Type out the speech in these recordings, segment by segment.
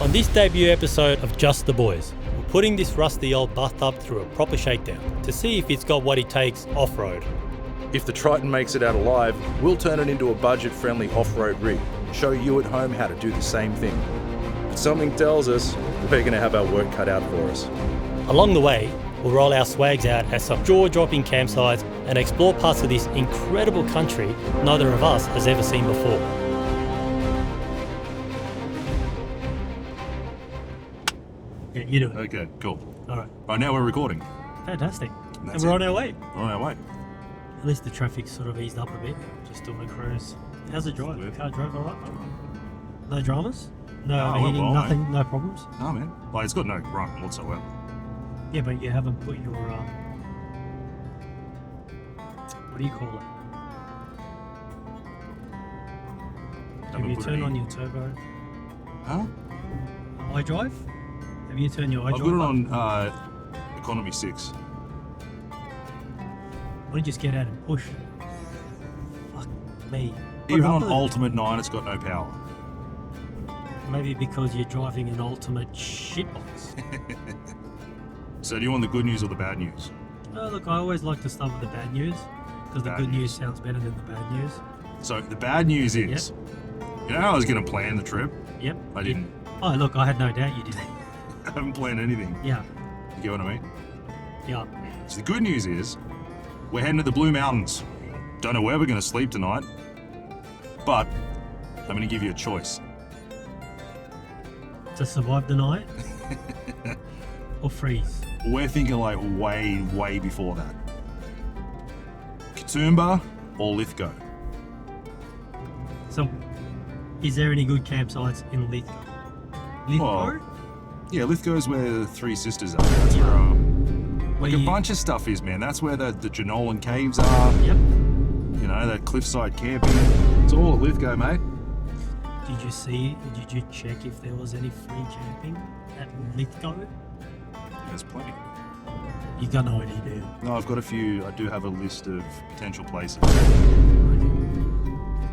On this debut episode of Just the Boys, we're putting this rusty old bathtub through a proper shakedown to see if it's got what it takes off-road. If the Triton makes it out alive, we'll turn it into a budget-friendly off-road rig, show you at home how to do the same thing. But something tells us we're going to have our work cut out for us. Along the way, we'll roll our swags out at some jaw-dropping campsites and explore parts of this incredible country neither of us has ever seen before. Yeah, you do it. Okay, cool. All right. Right, now we're recording. Fantastic. That's And we're it. on our way. We're on our way. At least the traffic's sort of eased up a bit. Just doing a cruise. How's the drive? The car drove all right? No dramas? No Oh, overheating, well, nothing, no problems? No, man. Like, it's got no grunt whatsoever. Yeah, but you haven't put your, what do you call it? Have Haven't you put turned any- on your turbo Huh? iDrive? Have you turned your iDrive I've got it on? on Economy 6. Why don't you just get out and push? Fuck me. Put Even it up on a little Ultimate 9, it's got no power. bit. Maybe because you're driving an ultimate shitbox. So do you want the good news or the bad news? Oh, look, I always like to start with the bad news because the Bad good news news. sounds better than the bad news. So the bad news is, you know how I was going to plan the trip? Yep. I didn't. Oh, look, I had no doubt you did. I haven't planned anything. Yeah. You get what I mean? Yeah. So the good news is, we're heading to the Blue Mountains. Don't know where we're going to sleep tonight, but I'm going to give you a choice. To survive the night or freeze? We're thinking like way before that. Katoomba or Lithgow? So, is there any good campsites in Lithgow? Lithgow? Well, yeah, Lithgow's where the Three Sisters are. That's where Where like a you- bunch of stuff is, man. That's where the Janolan Caves are. Yep. You know, that cliffside camping. It's all at Lithgow, mate. Did you check if there was any free camping at Lithgow? There's plenty. You got no idea, do you? No, I've got a few. I do have a list of potential places.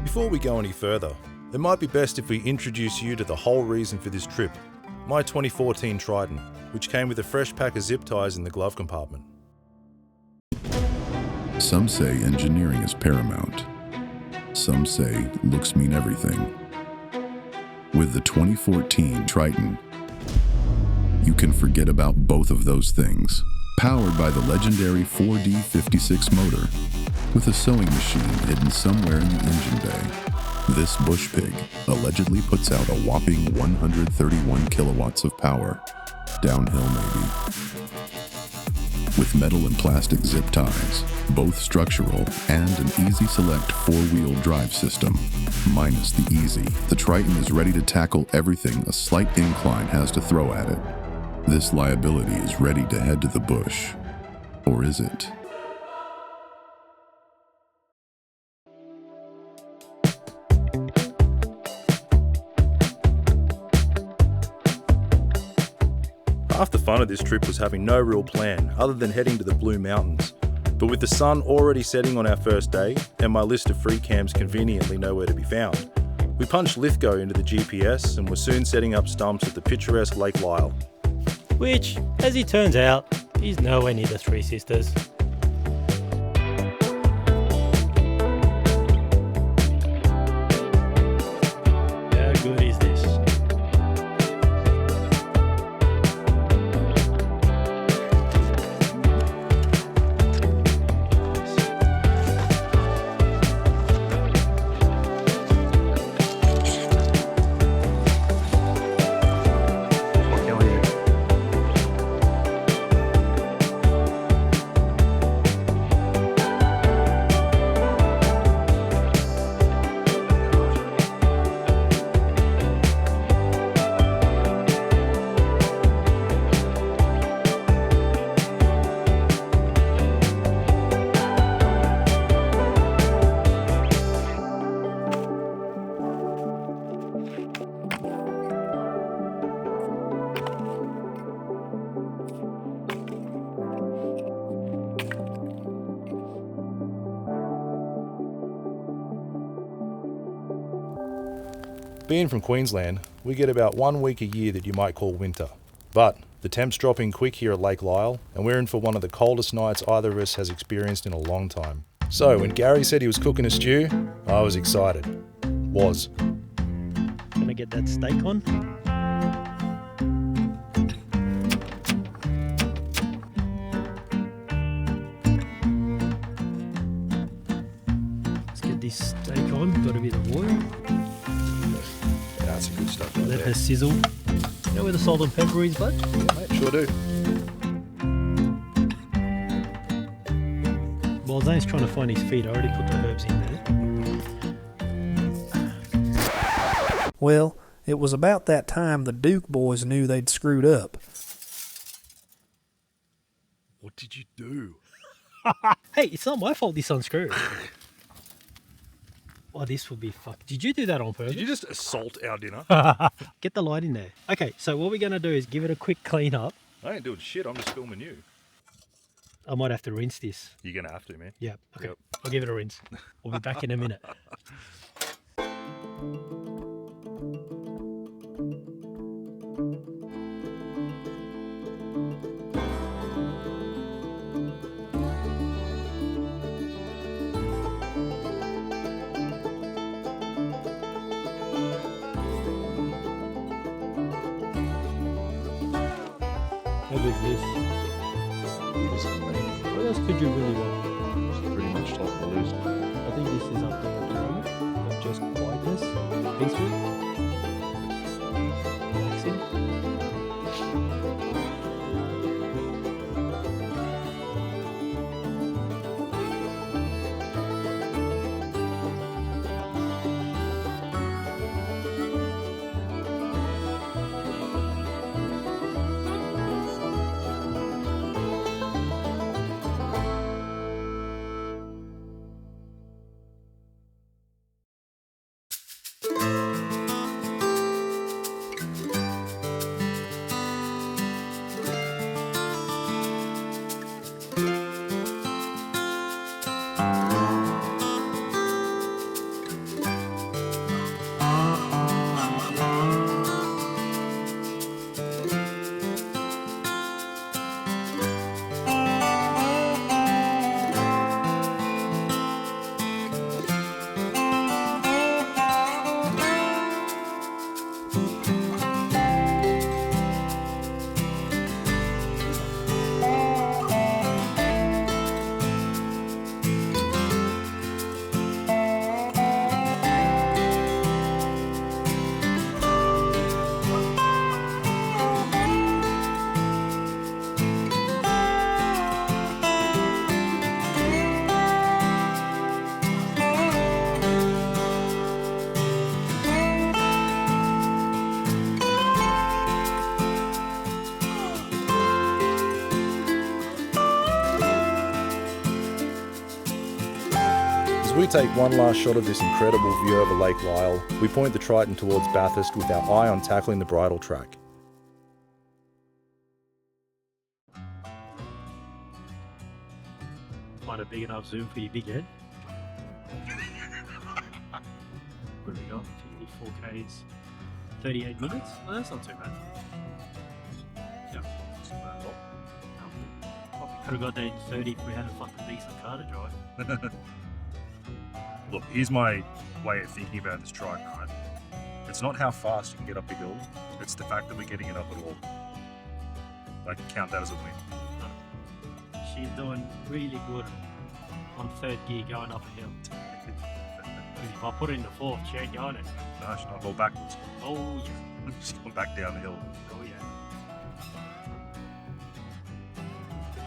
Before we go any further, it might be best if we introduce you to the whole reason for this trip, my 2014 Triton, which came with a fresh pack of zip ties in the glove compartment. Some say engineering is paramount. Some say looks mean everything. With the 2014 Triton, you can forget about both of those things. Powered by the legendary 4D56 motor, with a sewing machine hidden somewhere in the engine bay, this bush pig allegedly puts out a whopping 131 kilowatts of power. Downhill maybe. With metal and plastic zip ties, both structural, and an easy select four-wheel drive system. Minus the easy, the Triton is ready to tackle everything a slight incline has to throw at it. This liability is ready to head to the bush. Or is it? Half the fun of this trip was having no real plan other than heading to the Blue Mountains. But with the sun already setting on our first day and my list of free camps conveniently nowhere to be found, we punched Lithgow into the GPS and were soon setting up stumps at the picturesque Lake Lyle. Which, as it turns out, is nowhere near the Three Sisters. How good is this? Being from Queensland, we get about 1 week a year that you might call winter. But the temps dropping quick here at Lake Lyle, and we're in for one of the coldest nights either of us has experienced in a long time. So when Gary said he was cooking a stew, I was excited. Was. Gonna get that steak on. Let's get this steak on. Got a bit of oil. Yeah, that's some good stuff right Let there. her sizzle. You know where the salt and pepper is, bud? Yeah, mate, sure do. While Zane's trying to find his feet, I already put the herbs in there. Well, it was about that time the Duke boys knew they'd screwed up. What did you do? Hey, it's not my fault this unscrewed. Oh, this will be fucked. Did you do that on purpose? Did you just assault our dinner? Get the light in there. Okay, so what we're going to do is give it a quick clean up. I ain't doing shit, I'm just filming you. I might have to rinse this. You're gonna have to, man. Yeah, okay. Yep. I'll give it a rinse. We'll be back in a minute. How good is this? What else could you really want? Pretty much top of the list. I think this is up there at the moment. Of just quietness, peaceful, relaxing. As we take one last shot of this incredible view over Lake Lyle, we point the Triton towards Bathurst with our eye on tackling the bridle track. Find a big enough zoom for your big head. What have we got? 54Ks, 38 minutes? Oh, that's not too bad. Yeah, not too bad at all. Probably could have got that in 30 if we had a fucking decent car to drive. Look, here's my way of thinking about this Triton, right? It's not how fast you can get up a hill, it's the fact that we're getting it up at all. I can count that as a win. She's doing really good on third gear going up a hill. If I put it in the fourth, she ain't going it. No, she's not go backwards. Oh yeah, She's going back down the hill. oh yeah.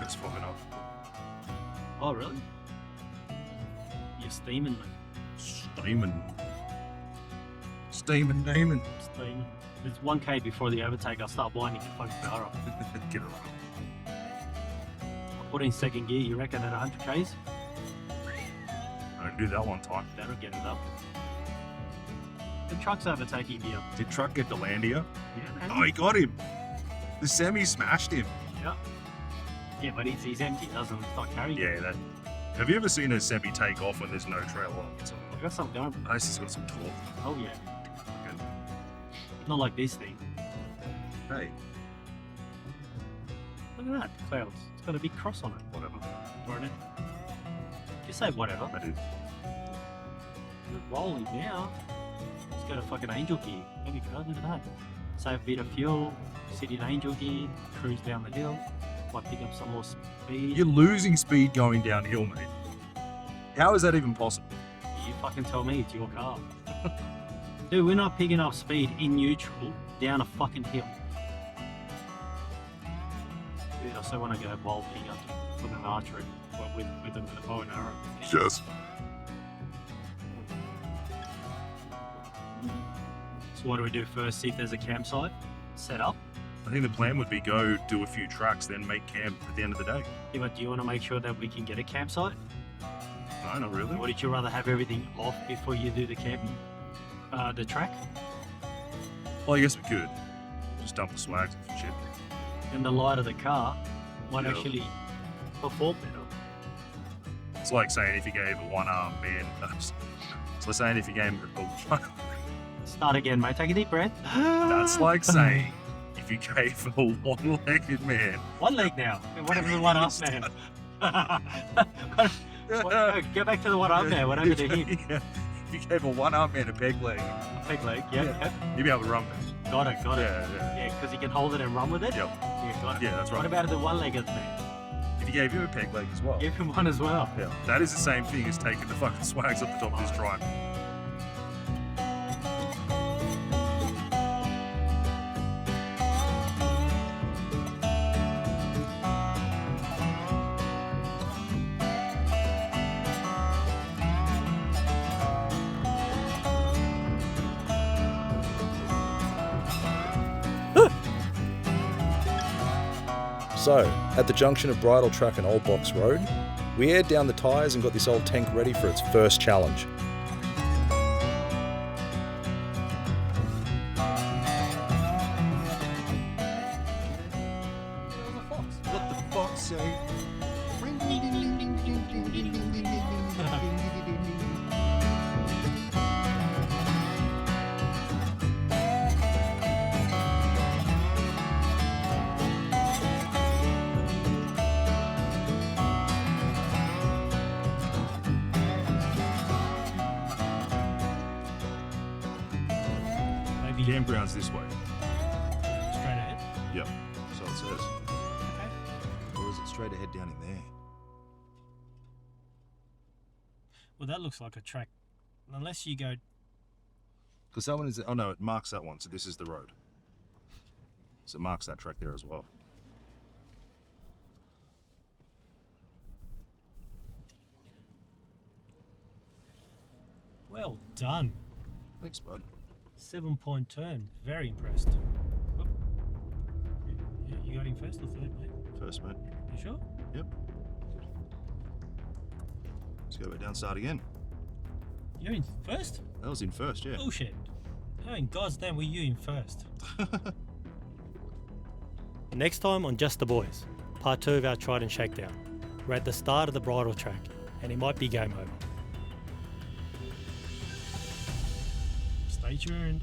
It's fogging up. Oh really? You're steaming, mate. Steaming. Steaming, Damon. Steaming. It's 1K before the overtake. I'll start winding the fucking car up. Get it right. I put in second gear. You reckon at 100Ks? I do that one time. That'll get it up. The truck's overtaking you. Did Truck get the Landia? Yeah, Oh, he got him. The semi smashed him. yeah. Yeah, but he's empty, doesn't it? It's not carrying. Yeah, that. Have you ever seen a semi take off when there's no trail on? I got something going. Nice, he's got some torque. Oh yeah. Not like this thing. Hey, Look at that, clouds. It's got a big cross on it. whatever. Or it. Just say whatever. I do. Rolling now. It's got a fucking angel gear. There we go, look at that. Save a bit of fuel, sit in angel gear, cruise down the hill, might pick up some more speed. You're losing speed going downhill, mate. How is that even possible? You fucking tell me, it's your car. Dude, we're not picking up speed in neutral down a fucking hill. Dude, I also want to go wild pig hunting with an archery, well, with a bow and arrow. Yes. So what do we do first? See if there's a campsite set up. I think the plan would be go do a few tracks, then make camp at the end of the day. Yeah, but do you want to make sure that we can get a campsite? No, not really. Or would you rather have everything off before you do the camping? The track? Well, I guess we could. Just dump the swags and shit. And the light of the car might Yeah. actually perform better. It's like saying if you gave a one-armed man... It's like saying if you gave a... Start again, mate. Take a deep breath. That's like saying if you gave a one-legged man... One leg now. What happened to the one arm man? Go back to the one arm man. What happened to him? Yeah. If you gave a one-armed man a peg leg, Peg leg. Yeah. you'd be able to run it. Got it. Yeah. Yeah, because he can hold it and run with it. Yep. Yeah, got it. Yeah, that's right. What about the one-legged man? If you gave him a peg leg as well. Give him one as well. Yeah. That is the same thing as taking the fucking swags up the top of this tribe. So, at the junction of Bridle Track and Old Box Road, we aired down the tyres and got this old tank ready for its first challenge. What the fuck, say? Maybe Campground's this way. straight ahead. Yep. So it says. Okay. Or is it straight ahead down in there? Well, that looks like a track. Unless you go. Because that one is... Oh, no, it marks that one. So this is the road. So it marks that track there as well. Well done. Thanks, bud. 7-point turn. Very impressed. Whoop. You got him first or third, mate? First, mate. You sure? Yep. Let's go back down, start again. You're in first? That was in first, yeah. Bullshit. How in God's name were you in first? Next time on Just the Boys, part 2 of our Triton Shakedown. We're at the start of the Bridle Track, and it might be game over. Stay tuned.